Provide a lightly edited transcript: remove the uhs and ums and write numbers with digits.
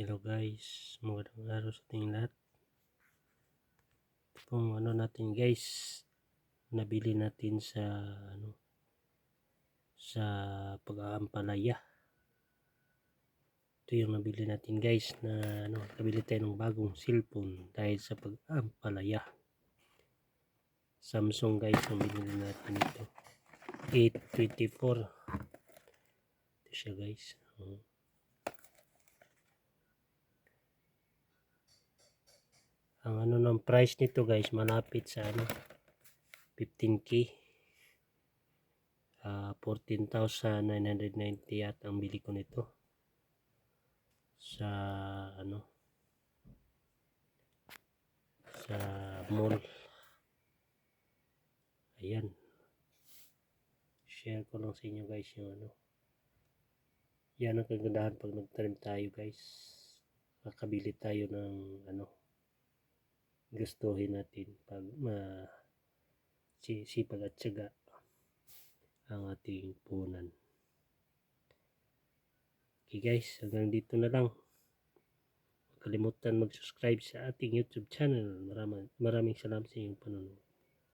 Hello guys, magandang araw sa ating lahat. Ito pong natin guys, nabili natin sa sa pag-aampalaya. Ito yung nabili natin guys na nabili tayo ng bagong cellphone dahil sa pag-aampalaya. Samsung guys ang binili natin ito. 824. Ito siya guys. Ang ng price nito guys, malapit sa 15k. 14,990 at ang bili ko nito sa sa mall. Ayan, share ko lang sa inyo guys yung yan ang kagandahan pag nagtanim tayo guys, makabili tayo ng gustuhin natin pag sipag at tiyaga ang ating punan. Okay guys, hanggang dito na lang. Huwag kalimutan mag-subscribe sa ating YouTube channel. Maraming salamat sa inyong panonood.